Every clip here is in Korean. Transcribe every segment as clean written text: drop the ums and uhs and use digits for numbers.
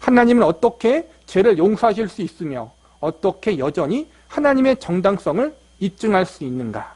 하나님은 어떻게 죄를 용서하실 수 있으며 어떻게 여전히 하나님의 정당성을 입증할 수 있는가?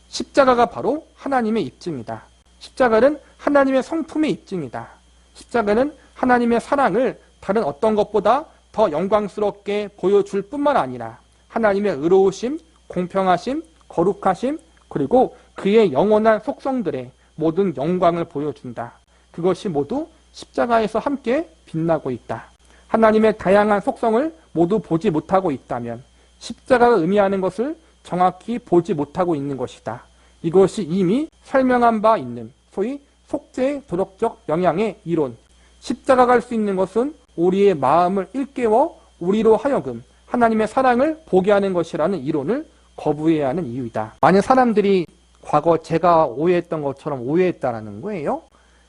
십자가가 바로 하나님의 입증이다. 십자가는 하나님의 성품의 입증이다. 십자가는 하나님의 사랑을 다른 어떤 것보다 더 영광스럽게 보여줄 뿐만 아니라 하나님의 의로우심, 공평하심, 거룩하심, 그리고 그의 영원한 속성들의 모든 영광을 보여준다. 그것이 모두 십자가에서 함께 빛나고 있다. 하나님의 다양한 속성을 모두 보지 못하고 있다면 십자가가 의미하는 것을 정확히 보지 못하고 있는 것이다. 이것이 이미 설명한 바 있는 소위 속죄의 도덕적 영향의 이론. 십자가가 할 수 있는 것은 우리의 마음을 일깨워 우리로 하여금 하나님의 사랑을 보게 하는 것이라는 이론을 거부해야 하는 이유이다. 많은 사람들이 과거 제가 오해했던 것처럼 오해했다라는 거예요.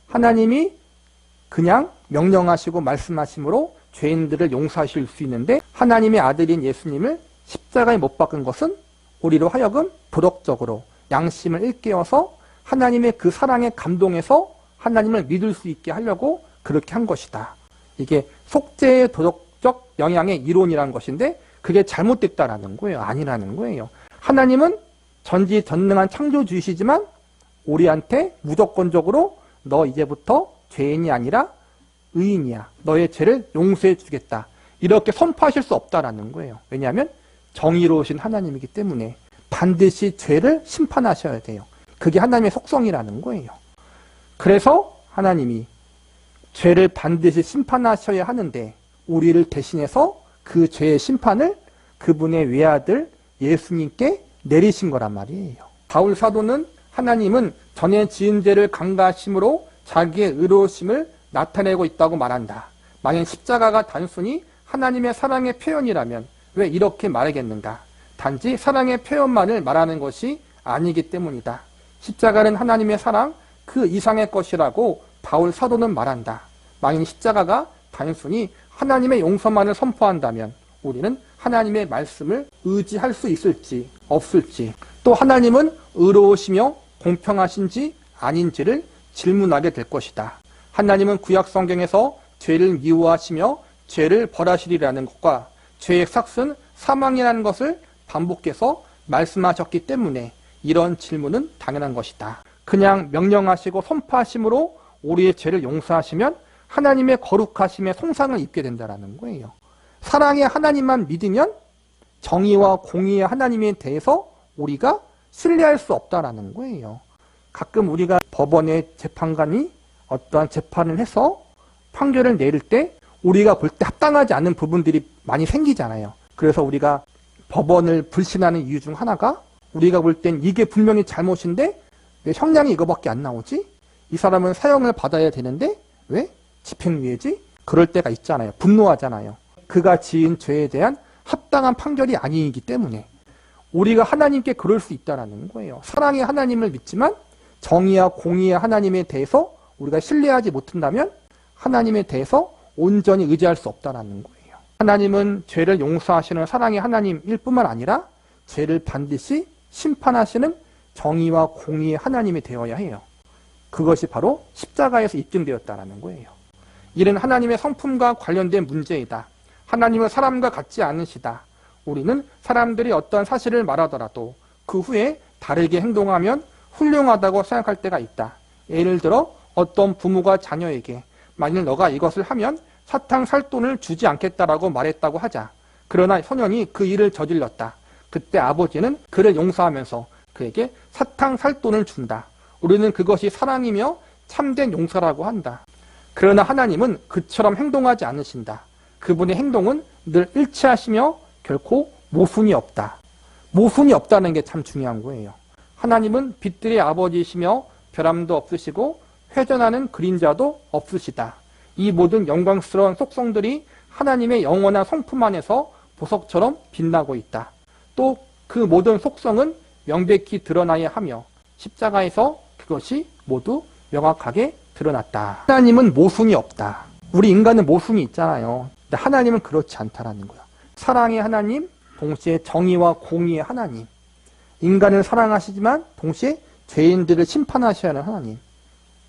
하나님이 그냥 명령하시고 말씀하심으로 죄인들을 용서하실 수 있는데 하나님의 아들인 예수님을 십자가에 못 박은 것은 우리로 하여금 도덕적으로 양심을 일깨워서 하나님의 그 사랑에 감동해서 하나님을 믿을 수 있게 하려고 그렇게 한 것이다. 이게 속죄의 도덕적 영향의 이론이라는 것인데 그게 잘못됐다라는 거예요. 아니라는 거예요. 하나님은 전지전능한 창조주이시지만 우리한테 무조건적으로 너 이제부터 죄인이 아니라 의인이야. 너의 죄를 용서해 주겠다. 이렇게 선포하실 수 없다라는 거예요. 왜냐하면 정의로우신 하나님이기 때문에 반드시 죄를 심판하셔야 돼요. 그게 하나님의 속성이라는 거예요. 그래서 하나님이 죄를 반드시 심판하셔야 하는데 우리를 대신해서 그 죄의 심판을 그분의 외아들 예수님께 내리신 거란 말이에요. 바울 사도는 하나님은 전에 지은 죄를 강가하심으로 자기의 의로우심을 나타내고 있다고 말한다. 만약 십자가가 단순히 하나님의 사랑의 표현이라면 왜 이렇게 말하겠는가? 단지 사랑의 표현만을 말하는 것이 아니기 때문이다. 십자가는 하나님의 사랑 그 이상의 것이라고 바울 사도는 말한다. 만약 십자가가 단순히 하나님의 용서만을 선포한다면 우리는 하나님의 말씀을 의지할 수 있을지 없을지, 또 하나님은 의로우시며 공평하신지 아닌지를 질문하게 될 것이다. 하나님은 구약 성경에서 죄를 미워하시며 죄를 벌하시리라는 것과 죄의 삭은 사망이라는 것을 반복해서 말씀하셨기 때문에 이런 질문은 당연한 것이다. 그냥 명령하시고 선포하심으로 우리의 죄를 용서하시면 하나님의 거룩하심의 송상을 입게 된다는 거예요. 사랑의 하나님만 믿으면 정의와 공의의 하나님에 대해서 우리가 신뢰할 수 없다라는 거예요. 가끔 우리가 법원의 재판관이 어떠한 재판을 해서 판결을 내릴 때 우리가 볼 때 합당하지 않은 부분들이 많이 생기잖아요. 그래서 우리가 법원을 불신하는 이유 중 하나가 우리가 볼 땐 이게 분명히 잘못인데 왜 형량이 이거밖에 안 나오지? 이 사람은 사형을 받아야 되는데 왜 집행유예지? 그럴 때가 있잖아요. 분노하잖아요. 그가 지은 죄에 대한 합당한 판결이 아니기 때문에 우리가 하나님께 그럴 수 있다는 거예요. 사랑의 하나님을 믿지만 정의와 공의의 하나님에 대해서 우리가 신뢰하지 못한다면 하나님에 대해서 온전히 의지할 수 없다는 거예요. 하나님은 죄를 용서하시는 사랑의 하나님일 뿐만 아니라 죄를 반드시 심판하시는 정의와 공의의 하나님이 되어야 해요. 그것이 바로 십자가에서 입증되었다는 거예요. 이는 하나님의 성품과 관련된 문제이다. 하나님은 사람과 같지 않으시다. 우리는 사람들이 어떤 사실을 말하더라도 그 후에 다르게 행동하면 훌륭하다고 생각할 때가 있다. 예를 들어 어떤 부모가 자녀에게 만일 너가 이것을 하면 사탕 살 돈을 주지 않겠다라고 말했다고 하자. 그러나 소년이 그 일을 저질렀다. 그때 아버지는 그를 용서하면서 그에게 사탕 살 돈을 준다. 우리는 그것이 사랑이며 참된 용서라고 한다. 그러나 하나님은 그처럼 행동하지 않으신다. 그분의 행동은 늘 일치하시며 결코 모순이 없다. 모순이 없다는 게 참 중요한 거예요. 하나님은 빛들의 아버지이시며 변함도 없으시고 회전하는 그림자도 없으시다. 이 모든 영광스러운 속성들이 하나님의 영원한 성품 안에서 보석처럼 빛나고 있다. 또 그 모든 속성은 명백히 드러나야 하며 십자가에서 그것이 모두 명확하게 드러났다. 하나님은 모순이 없다. 우리 인간은 모순이 있잖아요. 근데 하나님은 그렇지 않다라는 거야. 사랑의 하나님, 동시에 정의와 공의의 하나님. 인간을 사랑하시지만 동시에 죄인들을 심판하셔야 하는 하나님.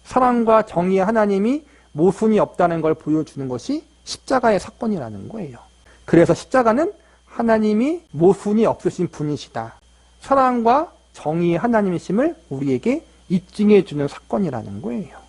사랑과 정의의 하나님이 모순이 없다는 걸 보여주는 것이 십자가의 사건이라는 거예요. 그래서 십자가는 하나님이 모순이 없으신 분이시다. 사랑과 정의의 하나님이심을 우리에게 입증해 주는 사건이라는 거예요.